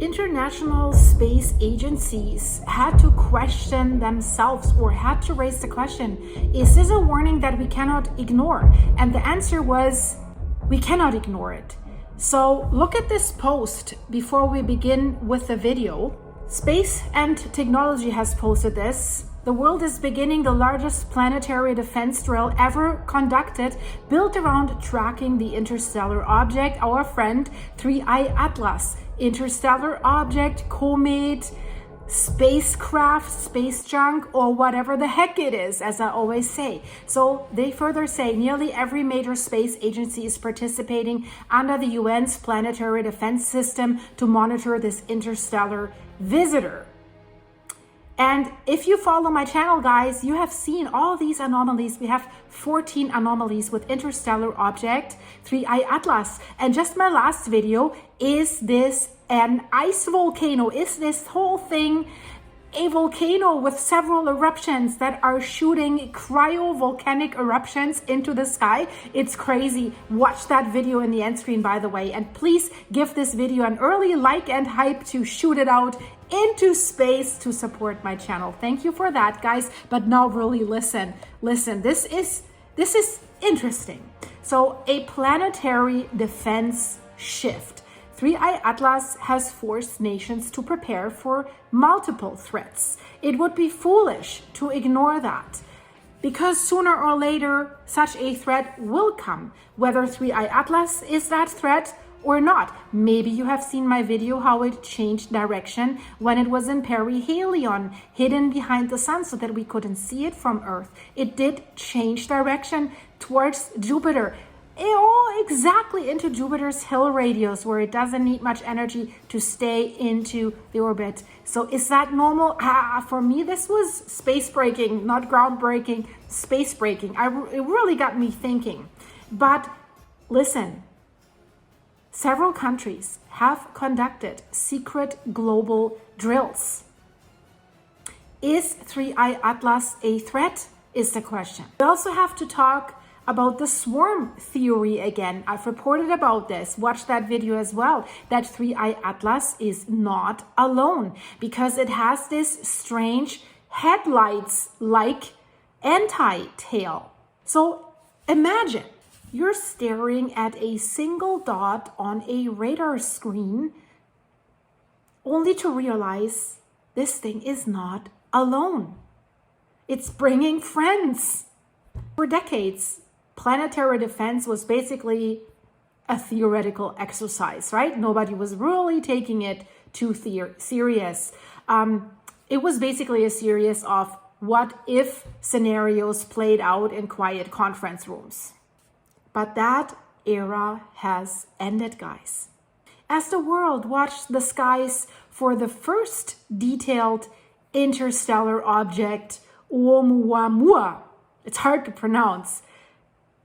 International space agencies had to question themselves, or had to raise the question, is this a warning that we cannot ignore? And the answer was, we cannot ignore it. So look at this post before we begin with the video. Space and Technology has posted this. The world is beginning the largest planetary defense drill ever conducted, built around tracking the interstellar object, our friend 3I Atlas. Interstellar object, comet, spacecraft, space junk, or whatever the heck it is, as I always say. So they further say nearly every major space agency is participating under the UN's planetary defense system to monitor this interstellar visitor. And if you follow my channel, guys, you have seen all these anomalies. We have 14 anomalies with interstellar object 3I Atlas. And just my last video, is this an ice volcano? Is this whole thing a volcano with several eruptions that are shooting cryovolcanic eruptions into the sky? It's crazy. Watch that video in the end screen, by the way. And please give this video an early like and hype to shoot it out into space to support my channel. Thank you for that, guys. But now really listen, this is interesting. So a planetary defense shift. 3I Atlas has forced nations to prepare for multiple threats. It would be foolish to ignore that, because sooner or later such a threat will come, whether 3I Atlas is that threat or not. Maybe you have seen my video how it changed direction when it was in perihelion, hidden behind the sun so that we couldn't see it from Earth. It did change direction towards Jupiter. Exactly into Jupiter's Hill radius, where it doesn't need much energy to stay into the orbit. So is that normal? For me, this was space breaking, not groundbreaking, space breaking. It really got me thinking. But listen, several countries have conducted secret global drills. Is 3I Atlas a threat, is the question. We also have to talk about the swarm theory again. I've reported about this. Watch that video as well. That 3I Atlas is not alone, because it has this strange headlights-like anti-tail. So imagine you're staring at a single dot on a radar screen, only to realize this thing is not alone. It's bringing friends. For decades, planetary defense was basically a theoretical exercise, right? Nobody was really taking it too serious. It was basically a series of what if scenarios played out in quiet conference rooms. But that era has ended, guys. As the world watched the skies for the first detailed interstellar object, Oumuamua, it's hard to pronounce,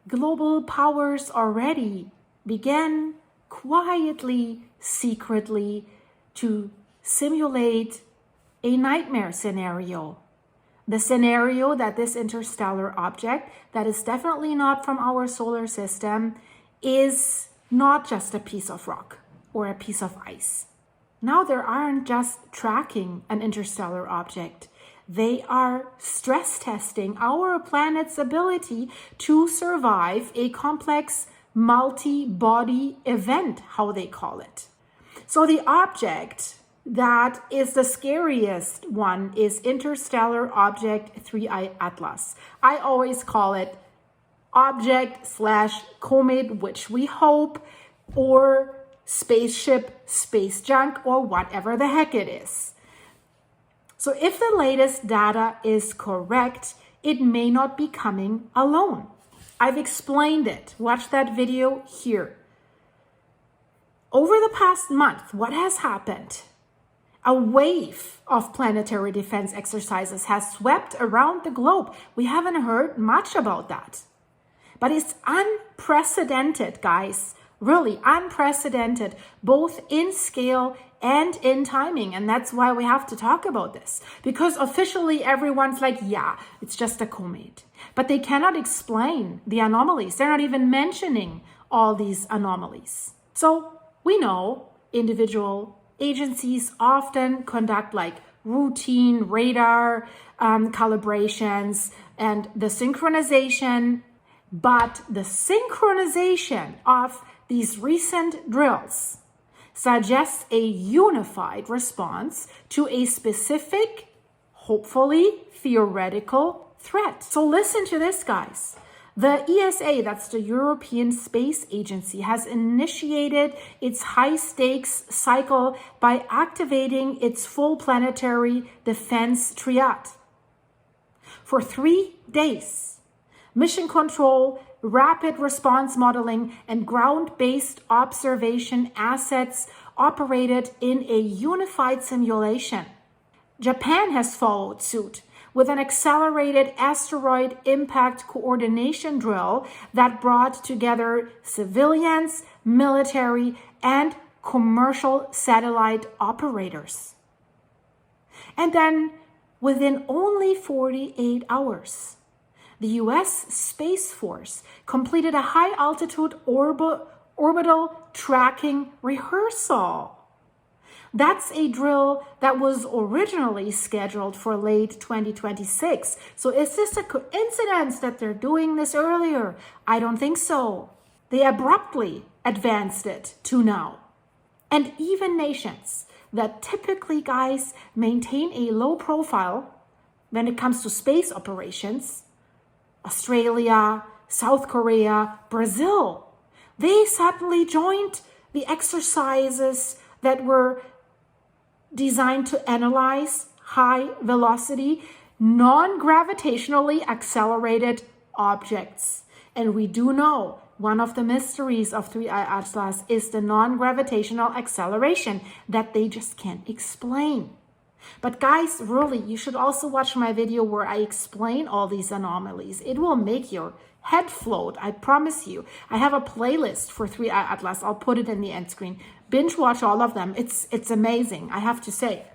global powers already began quietly, secretly to simulate a nightmare scenario. The scenario that this interstellar object, that is definitely not from our solar system, is not just a piece of rock or a piece of ice. Now they aren't just tracking an interstellar object. They are stress testing our planet's ability to survive a complex multi-body event, how they call it. So the object that is the scariest one is Interstellar Object 3I Atlas. I always call it object/comet, which we hope, or spaceship, space junk, or whatever the heck it is. So if the latest data is correct, it may not be coming alone. I've explained it. Watch that video here. Over the past month, what has happened? A wave of planetary defense exercises has swept around the globe. We haven't heard much about that. But it's unprecedented, guys. Really unprecedented, both in scale and in timing. And that's why we have to talk about this. Because officially everyone's like, yeah, it's just a comet. But they cannot explain the anomalies. They're not even mentioning all these anomalies. So we know individual agencies often conduct like routine radar calibrations and the synchronization, but the synchronization of these recent drills suggests a unified response to a specific, hopefully theoretical threat. So listen to this, guys. The ESA, that's the European Space Agency, has initiated its high-stakes cycle by activating its full planetary defense triad. For 3 days, mission control, rapid response modeling, and ground-based observation assets operated in a unified simulation. Japan has followed suit with an accelerated asteroid impact coordination drill that brought together civilians, military, and commercial satellite operators. And then, within only 48 hours, the US Space Force completed a high-altitude orbital tracking rehearsal. That's a drill that was originally scheduled for late 2026. So is this a coincidence that they're doing this earlier? I don't think so. They abruptly advanced it to now. And even nations that typically, guys, maintain a low profile when it comes to space operations, Australia, South Korea, Brazil, they suddenly joined the exercises that were designed to analyze high velocity, non-gravitationally accelerated objects. And we do know one of the mysteries of 3I Atlas is the non-gravitational acceleration that they just can't explain. But guys, really, you should also watch my video where I explain all these anomalies. It will make your head float, I promise you. I have a playlist for 3I Atlas. I'll put it in the end screen. Binge watch all of them. It's amazing, I have to say.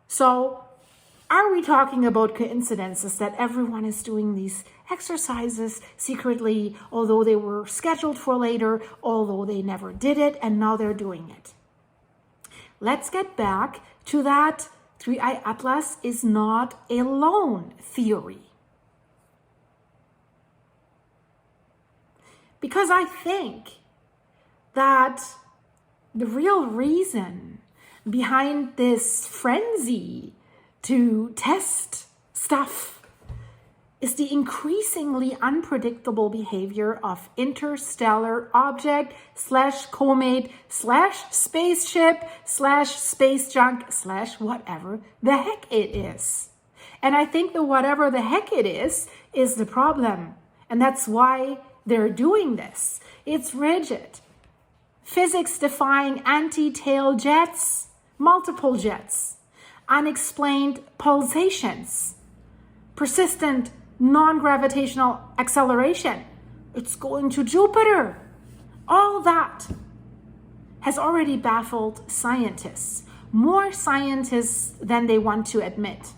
So, are we talking about coincidences that everyone is doing these exercises secretly, although they were scheduled for later, although they never did it, and now they're doing it? Let's get back to that 3I Atlas is not a lone theory. Because I think that the real reason behind this frenzy to test stuff is the increasingly unpredictable behavior of interstellar object / comet / spaceship / space junk / whatever the heck it is. And I think the whatever the heck it is the problem. And that's why they're doing this. It's rigid, physics-defying anti-tail jets, multiple jets, unexplained pulsations, persistent non-gravitational acceleration. It's going to Jupiter. All that has already baffled scientists, more scientists than they want to admit.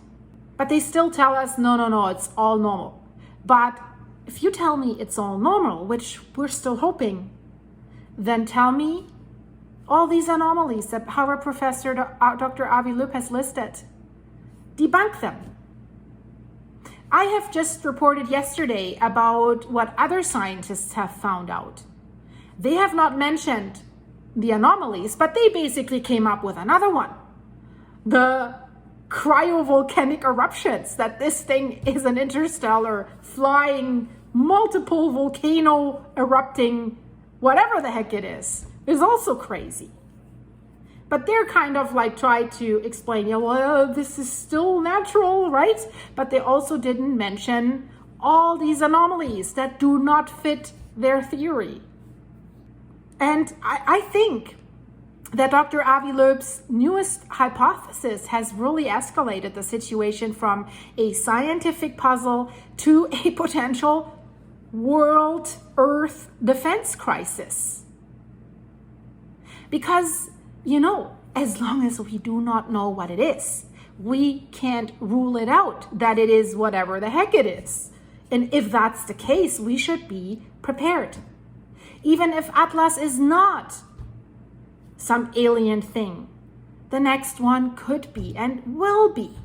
But they still tell us, no, it's all normal. But if you tell me it's all normal, which we're still hoping, then tell me all these anomalies that Harvard professor Dr. Avi Loeb has listed. Debunk them. I have just reported yesterday about what other scientists have found out. They have not mentioned the anomalies, but they basically came up with another one. The cryovolcanic eruptions, that this thing is an interstellar flying multiple volcano erupting whatever the heck it is also crazy. But they're kind of like trying to explain, this is still natural, right? But they also didn't mention all these anomalies that do not fit their theory. And I think that Dr. Avi Loeb's newest hypothesis has really escalated the situation from a scientific puzzle to a potential world Earth defense crisis. Because, as long as we do not know what it is, we can't rule it out that it is whatever the heck it is. And if that's the case, we should be prepared. Even if Atlas is not some alien thing the next one could be and will be.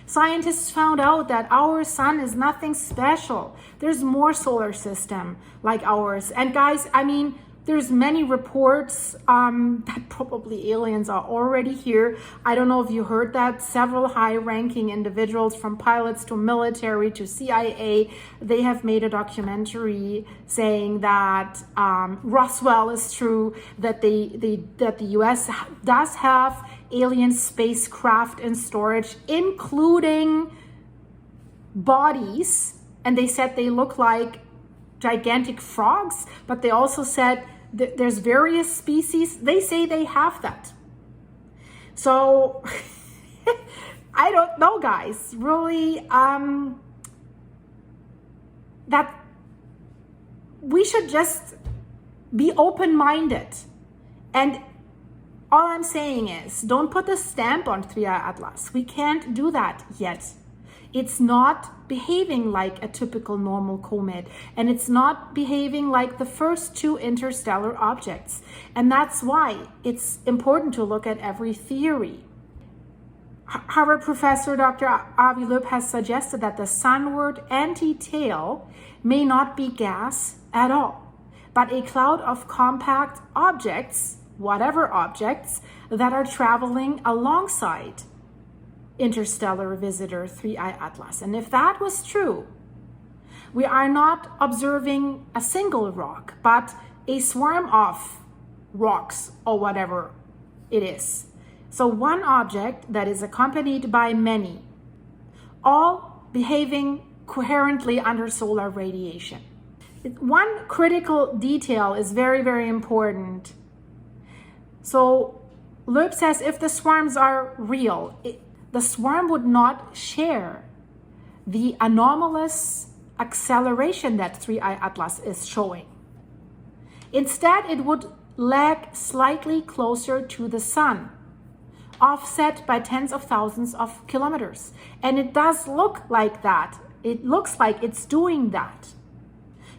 Scientists found out that our sun is nothing special. There's more solar system like ours. And guys, I mean, there's many reports that probably aliens are already here. I don't know if you heard that. Several high-ranking individuals, from pilots to military to CIA, they have made a documentary saying that Roswell is true, that that the US does have alien spacecraft in storage, including bodies. And they said they look like gigantic frogs, but they also said there's various species. They say they have that. So I don't know, guys, really, that we should just be open-minded. And all I'm saying is, don't put a stamp on 3i Atlas. We can't do that yet. It's not behaving like a typical normal comet, and it's not behaving like the first two interstellar objects. And that's why it's important to look at every theory. Harvard professor Dr. Avi Loeb has suggested that the sunward anti-tail may not be gas at all, but a cloud of compact objects, whatever objects, that are traveling alongside interstellar visitor 3i Atlas. And if that was true, we are not observing a single rock, but a swarm of rocks or whatever it is. So one object that is accompanied by many, all behaving coherently under solar radiation. One critical detail is very, very important. So Loeb says if the swarms are real, the swarm would not share the anomalous acceleration that 3i Atlas is showing. Instead, it would lag slightly closer to the sun, offset by tens of thousands of kilometers. And it does look like that. It looks like it's doing that.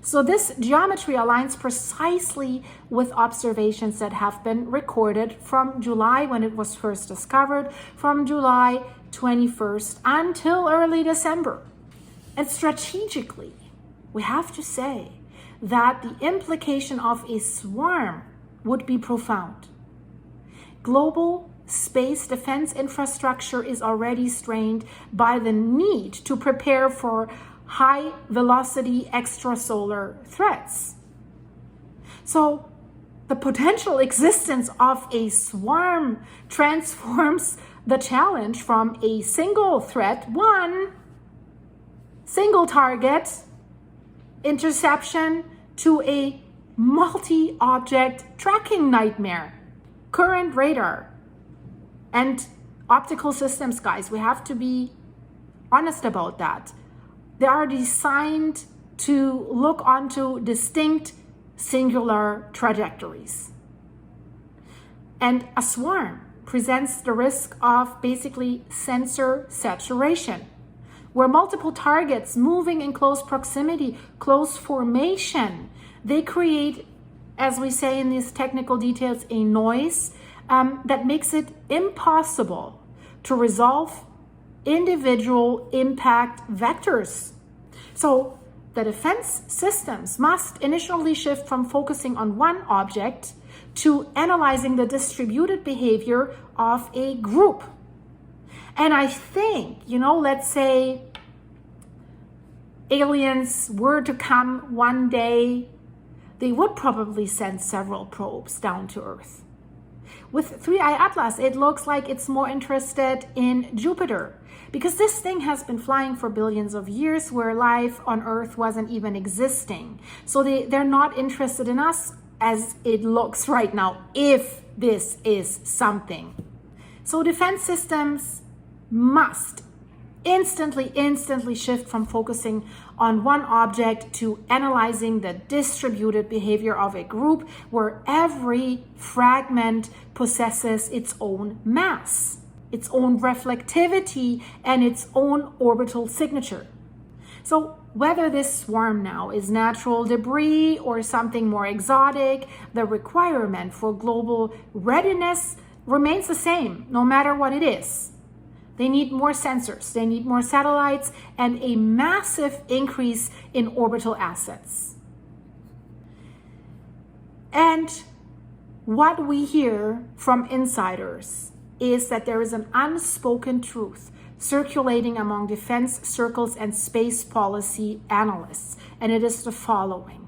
So this geometry aligns precisely with observations that have been recorded from July, when it was first discovered, from July 21st until early December. And strategically, we have to say that the implication of a swarm would be profound. Global space defense infrastructure is already strained by the need to prepare for high velocity extrasolar threats. So the potential existence of a swarm transforms the challenge from a single threat, one single target interception, to a multi-object tracking nightmare. Current radar and optical systems, guys, we have to be honest about that. They are designed to look onto distinct singular trajectories. And a swarm presents the risk of basically sensor saturation, where multiple targets moving in close proximity, close formation, they create, as we say in these technical details, a noise that makes it impossible to resolve individual impact vectors. So the defense systems must initially shift from focusing on one object to analyzing the distributed behavior of a group. And I think, let's say aliens were to come one day, they would probably send several probes down to Earth. With 3i Atlas, it looks like it's more interested in Jupiter, because this thing has been flying for billions of years, where life on Earth wasn't even existing. So they're not interested in us as it looks right now, if this is something. So defense systems must instantly shift from focusing on one object to analyzing the distributed behavior of a group, where every fragment possesses its own mass, its own reflectivity, and its own orbital signature. So whether this swarm now is natural debris or something more exotic, the requirement for global readiness remains the same no matter what it is. They need more sensors, they need more satellites, and a massive increase in orbital assets. And what we hear from insiders is that there is an unspoken truth circulating among defense circles and space policy analysts, and it is the following.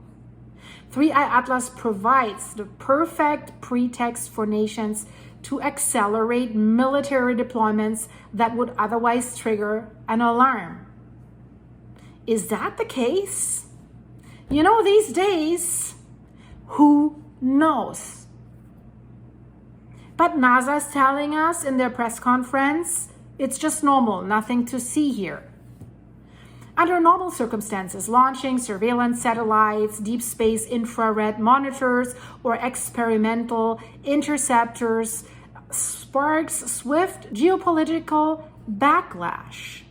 3i Atlas provides the perfect pretext for nations to accelerate military deployments that would otherwise trigger an alarm. Is that the case? You know, these days, who knows? But NASA is telling us in their press conference, it's just normal, nothing to see here. Under normal circumstances, launching surveillance satellites, deep space infrared monitors, or experimental interceptors sparks swift geopolitical backlash.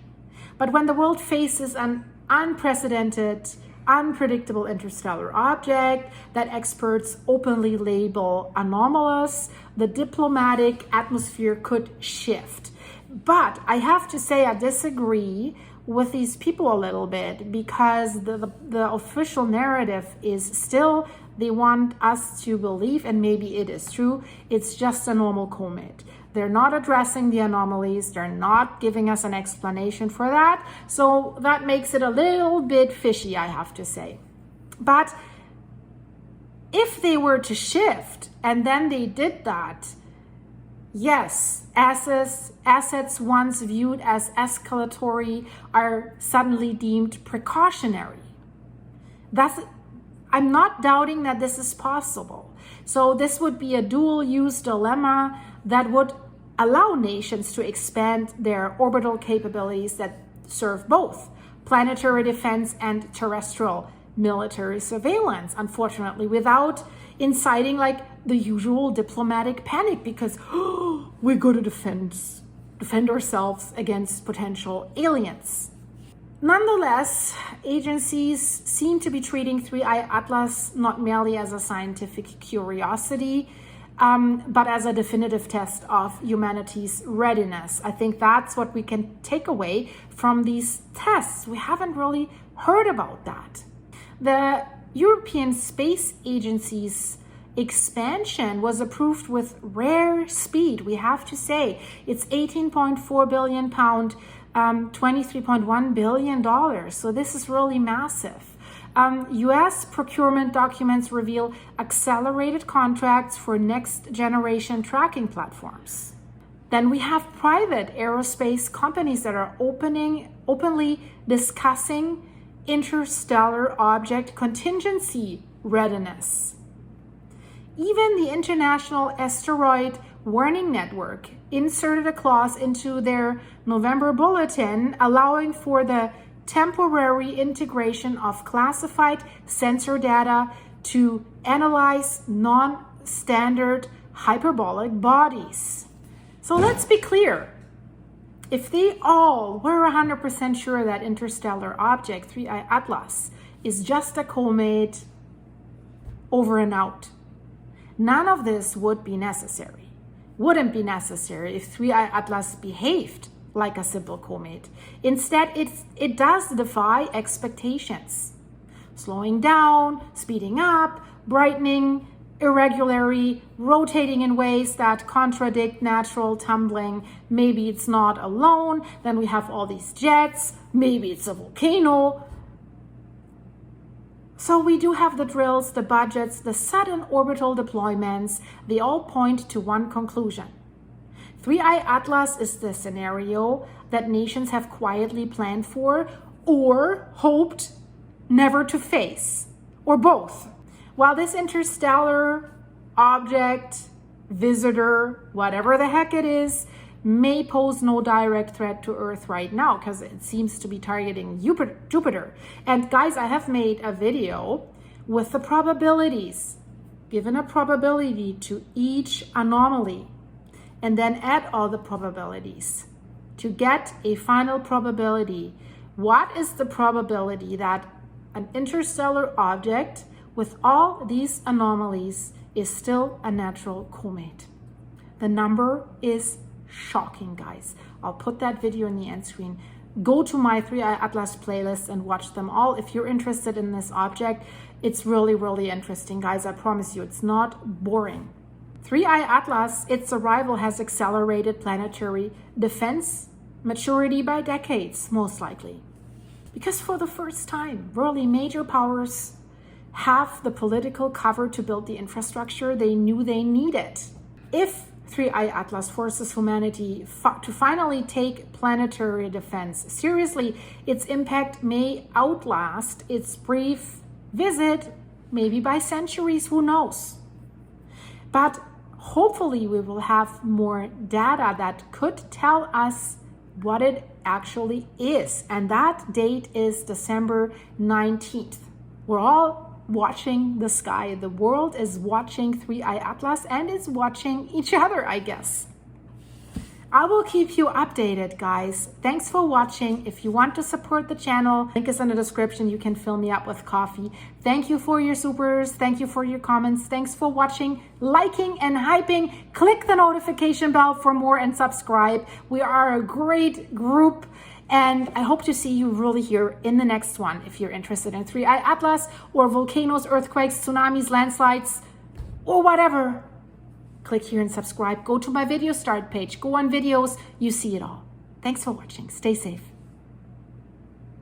But when the world faces an unprecedented, unpredictable interstellar object that experts openly label anomalous, the diplomatic atmosphere could shift. But I have to say I disagree with these people a little bit, because the official narrative is still, they want us to believe, and maybe it is true, it's just a normal comet. They're not addressing the anomalies, they're not giving us an explanation for that, so that makes it a little bit fishy, I have to say. But if they were to shift and then they did that, yes, assets once viewed as escalatory are suddenly deemed precautionary. I'm not doubting that this is possible. So this would be a dual-use dilemma that would allow nations to expand their orbital capabilities that serve both planetary defense and terrestrial military surveillance, unfortunately, without inciting like the usual diplomatic panic, because we're going to defend ourselves against potential aliens. Nonetheless, agencies seem to be treating 3i Atlas not merely as a scientific curiosity, but as a definitive test of humanity's readiness. I think that's what we can take away from these tests. We haven't really heard about that. The European Space Agency's expansion was approved with rare speed, we have to say. It's 18.4 billion pound, $23.1 billion. So this is really massive. US procurement documents reveal accelerated contracts for next generation tracking platforms. Then we have private aerospace companies that are openly discussing interstellar object contingency readiness. Even the International Asteroid Warning Network inserted a clause into their November bulletin allowing for the temporary integration of classified sensor data to analyze non-standard hyperbolic bodies. So let's be clear. If they all were 100% sure that interstellar object 3i Atlas is just a comet over and out, none of this would be necessary. Wouldn't be necessary if 3i Atlas behaved like a simple comet. Instead, it does defy expectations. Slowing down, speeding up, brightening, irregularly, rotating in ways that contradict natural tumbling. Maybe it's not alone, then we have all these jets, maybe it's a volcano. So we do have the drills, the budgets, the sudden orbital deployments. They all point to one conclusion. 3i Atlas is the scenario that nations have quietly planned for or hoped never to face, or both. While this interstellar object, visitor, whatever the heck it is, may pose no direct threat to Earth right now because it seems to be targeting Jupiter. And guys, I have made a video with the probabilities, given a probability to each anomaly, and then add all the probabilities to get a final probability. What is the probability that an interstellar object with all these anomalies is still a natural comet? The number is shocking, guys. I'll put that video in the end screen. Go to my 3i Atlas playlist and watch them all if you're interested in this object. It's really, really interesting, guys. I promise you, it's not boring. 3i Atlas, its arrival has accelerated planetary defense maturity by decades, most likely. Because for the first time, really major powers have the political cover to build the infrastructure they knew they needed. If 3i Atlas forces humanity to finally take planetary defense seriously, its impact may outlast its brief visit, maybe by centuries, who knows. But hopefully we will have more data that could tell us what it actually is. And that date is December 19th. We're all watching the sky. The world is watching 3i Atlas and is watching each other, I guess. I will keep you updated, guys. Thanks for watching. If you want to support the channel, link is in the description. You can fill me up with coffee. Thank you for your supers. Thank you for your comments. Thanks for watching, liking, and hyping. Click the notification bell for more and subscribe. We are a great group. And I hope to see you really here in the next one. If you're interested in 3i Atlas or volcanoes, earthquakes, tsunamis, landslides, or whatever, click here and subscribe. Go to my video start page. Go on videos. You see it all. Thanks for watching. Stay safe.